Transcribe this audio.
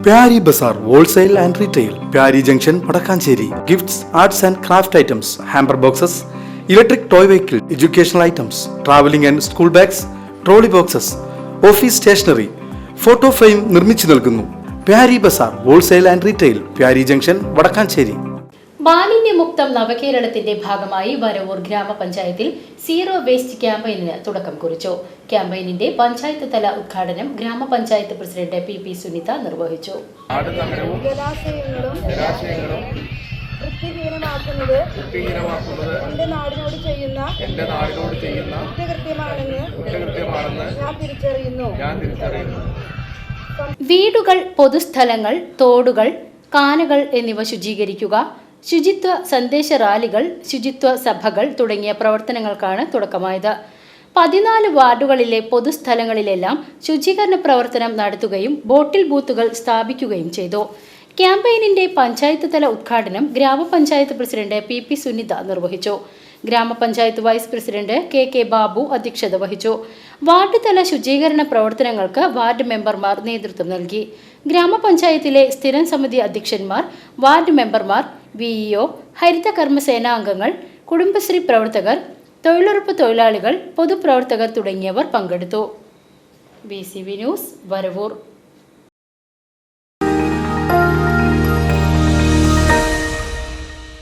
Pyari Bazaar Wholesale and Retail, Pyari Junction, Padakkancherry. Gifts, arts and craft items, hamper boxes, electric toy vehicle, educational items, traveling and school bags, trolley boxes, office stationery, photo frame നിർമ്മിച്ചു നൽകുന്നു. Pyari Bazaar Wholesale and Retail, Pyari Junction, Padakkancherry. മാലിന്യമുക്തം നവകേരളത്തിന്റെ ഭാഗമായി വരവൂർ ഗ്രാമപഞ്ചായത്തിൽ zero waste ക്യാമ്പയിന് തുടക്കം കുറിച്ചു. ക്യാമ്പയിനിന്റെ പഞ്ചായത്ത് തല ഉദ്ഘാടനം ഗ്രാമപഞ്ചായത്ത് president P Sunitha നിർവഹിച്ചു. വീടുകൾ, പൊതുസ്ഥലങ്ങൾ, തോടുകൾ, കാനകൾ എന്നിവ ശുചീകരിക്കുക, ശുചിത്വ സന്ദേശ റാലികൾ, ശുചിത്വ സഭകൾ തുടങ്ങിയ പ്രവർത്തനങ്ങൾക്കാണ് തുടക്കമായത്. 14 വാർഡുകളിലെ പൊതുസ്ഥലങ്ങളിലെല്ലാം ശുചീകരണ പ്രവർത്തനം നടത്തുകയും ബോട്ടിൽ ബൂത്തുകൾ സ്ഥാപിക്കുകയും ചെയ്തു. ക്യാമ്പയിനിന്റെ പഞ്ചായത്ത് തല ഉദ്ഘാടനം ഗ്രാമപഞ്ചായത്ത് പ്രസിഡന്റ് പി സുനിത നിർവഹിച്ചു. ഗ്രാമപഞ്ചായത്ത് വൈസ് പ്രസിഡന്റ് കെ ബാബു അധ്യക്ഷത വഹിച്ചു. വാർഡ് തല ശുചീകരണ പ്രവർത്തനങ്ങൾക്ക് വാർഡ് മെമ്പർമാർ നേതൃത്വം നൽകി. ഗ്രാമപഞ്ചായത്തിലെ സ്ഥിരം സമിതി അധ്യക്ഷന്മാർ, വാർഡ് മെമ്പർമാർ, വിഇഒ, ഹരിത കർമ്മസേനാ അംഗങ്ങൾ, കുടുംബശ്രീ പ്രവർത്തകർ, തൊഴിലുറപ്പ് തൊഴിലാളികൾ, പൊതുപ്രവർത്തകർ തുടങ്ങിയവർ പങ്കെടുത്തു. VCV news, Varavoor.